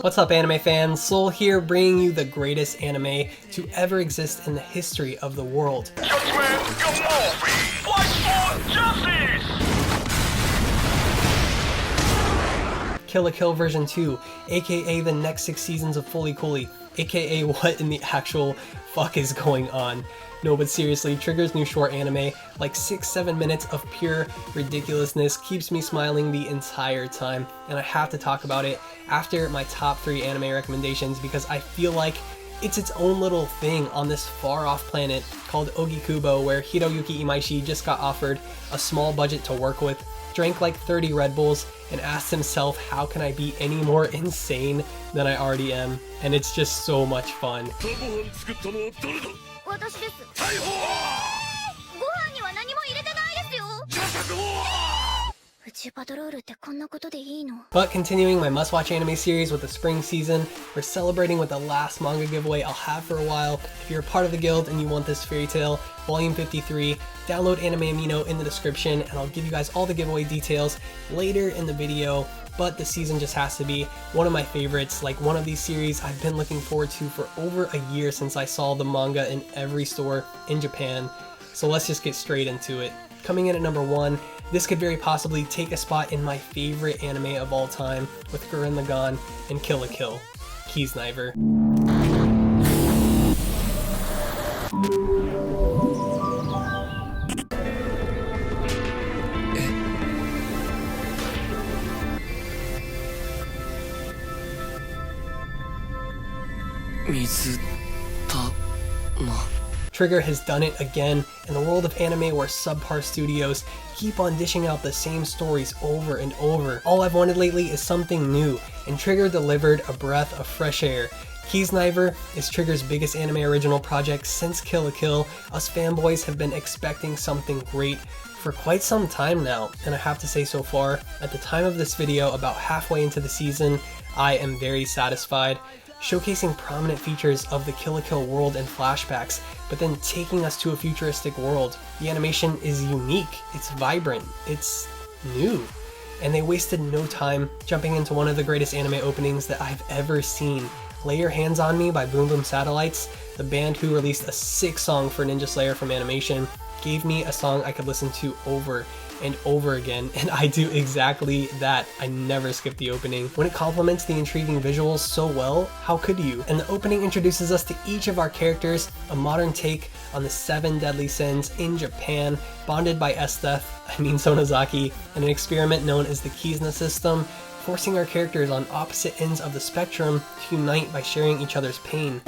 What's up, anime fans? Soul here, bringing you the greatest anime to ever exist in the history of the world. Kill la Kill version 2, aka the next 6 seasons of Fully Cooley, aka what in the actual fuck is going on? No, but seriously, Trigger's new short anime, like 6-7 minutes of pure ridiculousness, keeps me smiling the entire time, and I have to talk about it after my top 3 anime recommendations because I feel like it's its own little thing on this far-off planet called Ogikubo, where Hiroyuki Imaishi just got offered a small budget to work with, drank like 30 Red Bulls, and asked himself, how can I be any more insane than I already am? And it's just so much fun. But continuing my must-watch anime series with the spring season, we're celebrating with the last manga giveaway I'll have for a while. If you're a part of the guild and you want this fairy tale, volume 53, download Anime Amino in the description and I'll give you guys all the giveaway details later in the video. But the season just has to be one of my favorites, like one of these series I've been looking forward to for over a year since I saw the manga in every store in Japan. So let's just get straight into it. Coming in at number 1, this could very possibly take a spot in my favorite anime of all time with Gurren Lagann and Kill la Kill, Kiznaiver. Trigger has done it again in the world of anime where subpar studios keep on dishing out the same stories over and over. All I've wanted lately is something new, and Trigger delivered a breath of fresh air. Kiznaiver is Trigger's biggest anime original project since Kill la Kill. Us fanboys have been expecting something great for quite some time now, and I have to say so far, at the time of this video, about halfway into the season, I am very satisfied. Showcasing prominent features of the Kill la Kill world and flashbacks, but then taking us to a futuristic world. The animation is unique, it's vibrant, it's new, and they wasted no time jumping into one of the greatest anime openings that I've ever seen. Lay Your Hands on Me by Boom Boom Satellites, the band who released a sick song for Ninja Slayer from Animation, gave me a song I could listen to over and over again, and I do exactly that. I never skip the opening. When it complements the intriguing visuals so well, how could you? And the opening introduces us to each of our characters, a modern take on the 7 deadly sins in Japan, bonded by Sonozaki, and an experiment known as the Kizna system, forcing our characters on opposite ends of the spectrum to unite by sharing each other's pain.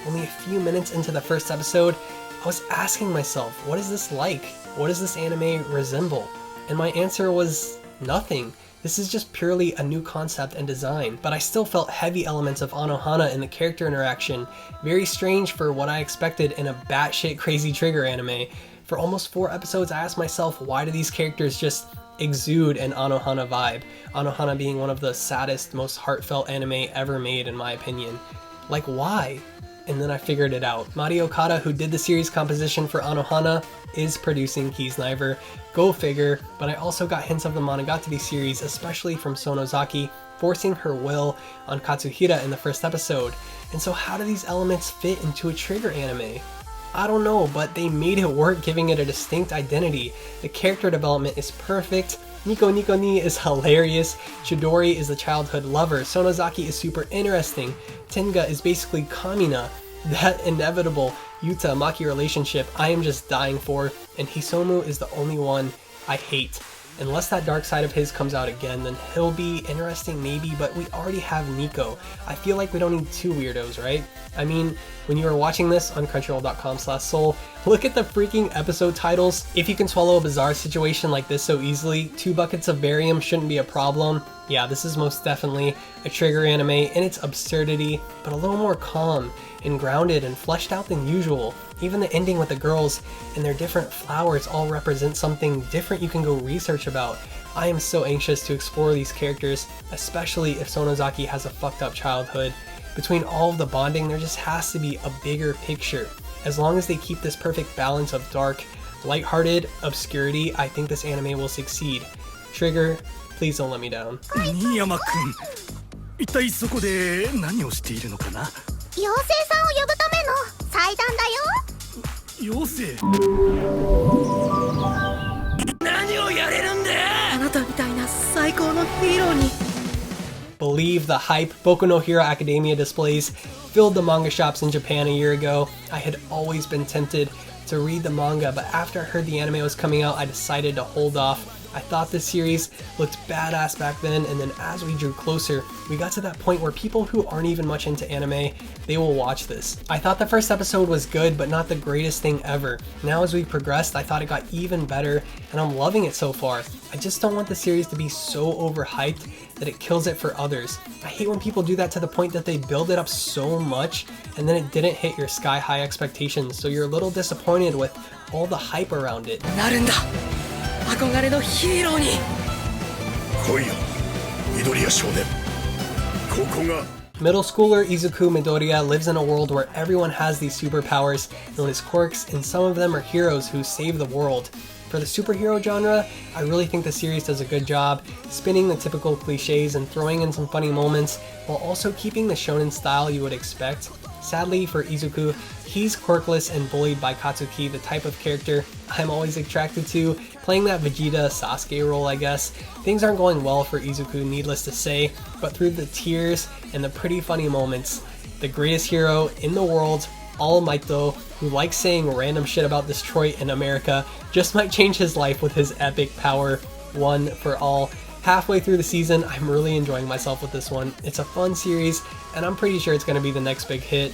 Only a few minutes into the first episode, I was asking myself, what is this like? What does this anime resemble? And my answer was nothing. This is just purely a new concept and design, but I still felt heavy elements of Anohana in the character interaction. Very strange for what I expected in a batshit crazy Trigger anime. For almost 4 episodes, I asked myself, why do these characters just exude an Anohana vibe? Anohana being one of the saddest, most heartfelt anime ever made in my opinion. Like, why? And then I figured it out. Mari Okada, who did the series composition for Anohana, is producing Kiznaiver. Go figure, but I also got hints of the Monogatari series, especially from Sonozaki, forcing her will on Katsuhira in the first episode. And so how do these elements fit into a Trigger anime? I don't know, but they made it work, giving it a distinct identity. The character development is perfect, Nico Nico Ni is hilarious, Chidori is the childhood lover, Sonozaki is super interesting, Tenga is basically Kamina, that inevitable Yuta Maki relationship I am just dying for, and Hisomu is the only one I hate. Unless that dark side of his comes out again, then he'll be interesting maybe, but we already have Nico. I feel like we don't need 2 weirdos, right? I mean, when you are watching this on crunchyroll.com/soul, look at the freaking episode titles. If you can swallow a bizarre situation like this so easily, 2 buckets of barium shouldn't be a problem. Yeah, this is most definitely a Trigger anime in its absurdity, but a little more calm and grounded and fleshed out than usual. Even the ending with the girls and their different flowers all represent something different you can go research about. I am so anxious to explore these characters, especially if Sonozaki has a fucked up childhood. Between all of the bonding, there just has to be a bigger picture. As long as they keep this perfect balance of dark, lighthearted obscurity, I think this anime will succeed. Trigger, please don't let me down. 新山君、一体そこで何をしているのかな？妖精さんを呼ぶための祭壇だよ。妖精？何をやれるんだ？あなたみたいな最高のヒーローに。Believe the hype. Boku no Hero Academia displays filled the manga shops in Japan a year ago. I had always been tempted to read the manga, but after I heard the anime was coming out, I decided to hold off. I thought this series looked badass back then, and then as we drew closer, we got to that point where people who aren't even much into anime, they will watch this. I thought the first episode was good, but not the greatest thing ever. Now as we progressed, I thought it got even better, and I'm loving it so far. I just don't want the series to be so overhyped that it kills it for others. I hate when people do that to the point that they build it up so much, and then it didn't hit your sky-high expectations, so you're a little disappointed with all the hype around it. なるんだ。憧れのヒーローに。来いよ、緑谷少年。ここが。Middle schooler Izuku Midoriya lives in a world where everyone has these superpowers known as quirks, and some of them are heroes who save the world. For the superhero genre, I really think the series does a good job spinning the typical cliches and throwing in some funny moments while also keeping the shonen style you would expect. Sadly for Izuku, he's quirkless and bullied by Katsuki, the type of character I'm always attracted to, playing that Vegeta Sasuke role, I guess. Things aren't going well for Izuku, needless to say, but through the tears and the pretty funny moments, the greatest hero in the world, All Might though, who likes saying random shit about Detroit and America, just might change his life with his epic power, one for all. Halfway through the season, I'm really enjoying myself with this one. It's a fun series, and I'm pretty sure it's going to be the next big hit.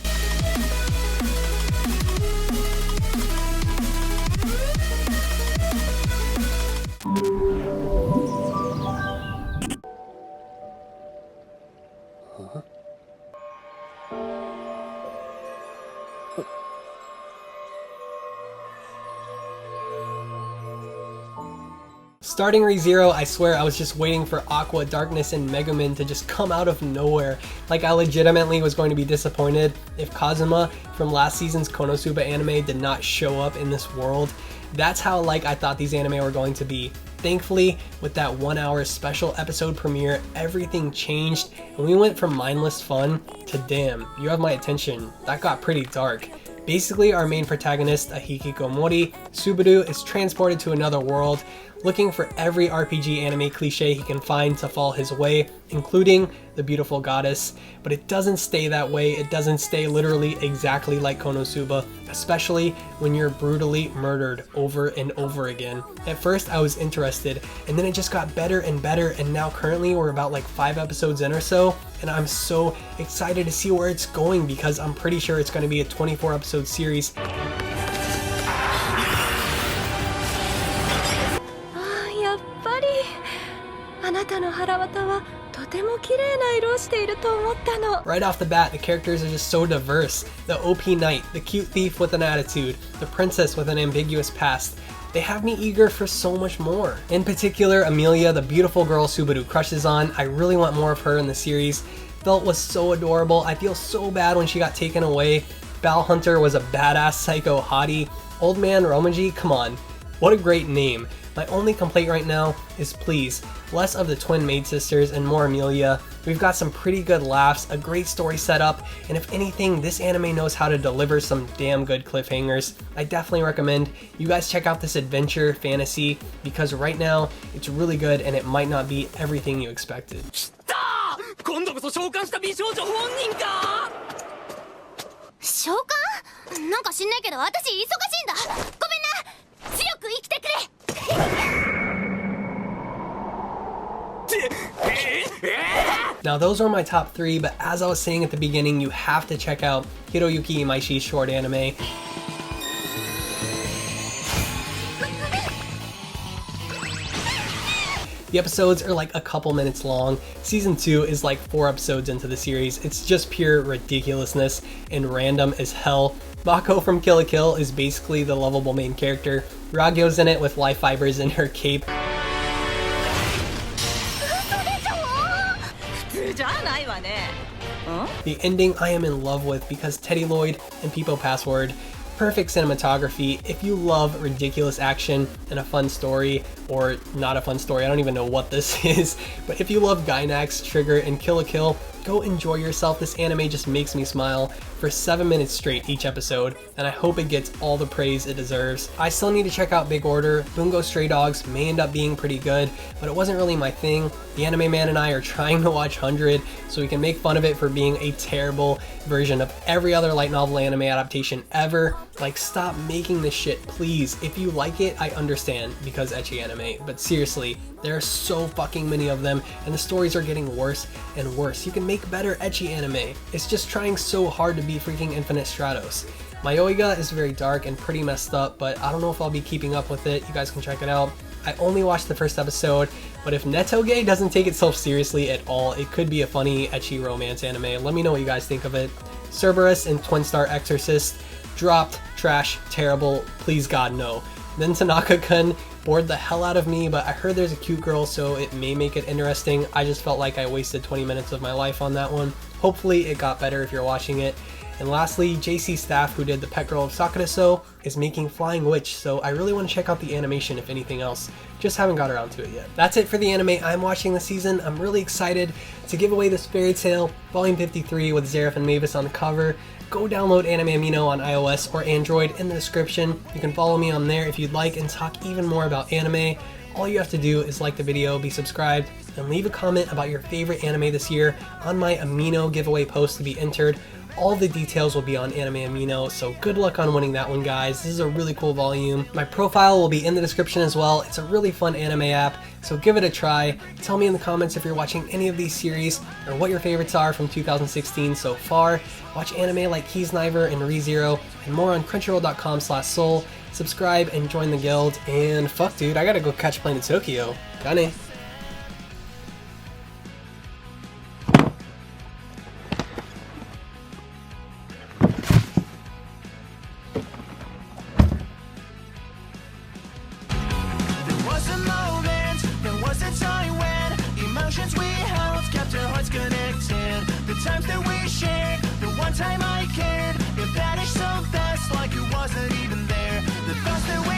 Starting ReZero, I swear I was just waiting for Aqua, Darkness, and Megumin to just come out of nowhere. Like, I legitimately was going to be disappointed if Kazuma from last season's Konosuba anime did not show up in this world. That's how like I thought these anime were going to be. Thankfully, with that 1 hour special episode premiere, everything changed and we went from mindless fun to damn, you have my attention. That got pretty dark. Basically, our main protagonist, a Hikikomori, Subaru, is transported to another world, looking for every RPG anime cliche he can find to fall his way, including the beautiful goddess. But it doesn't stay that way. It doesn't stay literally exactly like Konosuba, especially when you're brutally murdered over and over again. At first I was interested, and then it just got better and better, and now currently we're about like 5 episodes in or so, and I'm so excited to see where it's going because I'm pretty sure it's going to be a 24 episode series. あなたの腹渡はとても綺麗な色をしていると思ったの。 Right off the bat, the characters are just so diverse. The OP knight, the cute thief with an attitude, the princess with an ambiguous past. They have me eager for so much more. In particular, Emilia, the beautiful girl Subaru crushes on. I really want more of her in the series. Felt was so adorable. I feel so bad when she got taken away. Bal Hunter was a badass psycho hottie. Old man Romaji, come on. What a great name. My only complaint right now is please, less of the twin maid sisters and more Emilia. We've got some pretty good laughs, a great story setup, and if anything, this anime knows how to deliver some damn good cliffhangers. I definitely recommend you guys check out this adventure fantasy because right now, it's really good and it might not be everything you expected. 今度こそ召喚した美少女本人か。召喚？なんか知んないけど私忙しいんだ。ごめんな。強く生きてくれ。Now those are my top 3, but as I was saying at the beginning, you have to check out Hiroyuki Imaishi's short anime. The episodes are like a couple minutes long. Season 2 is like 4 episodes into the series. It's just pure ridiculousness and random as hell. Mako from Kill la Kill is basically the lovable main character. Ragyo's in it with life fibers in her cape. 普通じゃないわね。ん？ The ending I am in love with because Teddy Lloyd and Peepo Password. Perfect cinematography. If you love ridiculous action and a fun story, or not a fun story, I don't even know what this is, but if you love Gainax, Trigger, and Kill la Kill, go enjoy yourself. This anime just makes me smile for 7 minutes straight each episode, and I hope it gets all the praise it deserves. I still need to check out Big Order. Bungo Stray Dogs may end up being pretty good, but it wasn't really my thing. The Anime Man and I are trying to watch 100 so we can make fun of it for being a terrible version of every other light novel anime adaptation ever. Like, stop making this shit, please. If you like it, I understand, because ecchi anime, but seriously, there are so fucking many of them, and the stories are getting worse and worse. You can make better ecchi anime. It's just trying so hard to be freaking Infinite Stratos. Mayoiga is very dark and pretty messed up, but I don't know if I'll be keeping up with it. You guys can check it out. I only watched the first episode, but if Netoge doesn't take itself seriously at all, it could be a funny ecchi romance anime. Let me know what you guys think of it. Cerberus and Twin Star Exorcist dropped, trash, terrible, please God no. Then Tanaka-kun bored the hell out of me, but I heard there's a cute girl, so it may make it interesting. I just felt like I wasted 20 minutes of my life on that one. Hopefully it got better if you're watching it. And lastly, JC Staff, who did the pet girl of Sakura-so, is making Flying Witch, so I really want to check out the animation if anything else. Just haven't got around to it yet. That's it for the anime I'm watching this season. I'm really excited to give away this Fairy Tail Volume 53 with Zeref and Mavis on the cover. Go download Anime Amino on iOS or Android in the description. You can follow me on there if you'd like and talk even more about anime. All you have to do is like the video, be subscribed, and leave a comment about your favorite anime this year on my Amino giveaway post to be entered. All the details will be on Anime Amino, so good luck on winning that one, guys. This is a really cool volume. My profile will be in the description as well. It's a really fun anime app, so give it a try. Tell me in the comments if you're watching any of these series or what your favorites are from 2016 so far. Watch anime like Kiznaiver and ReZero and more on crunchyroll.com/soul. Subscribe and join the guild, and fuck dude, I gotta go catch Plane to Tokyo. Gane. Connected, the times that we shared, the one time I cared, it vanished so fast like it wasn't even there. The thoughts that we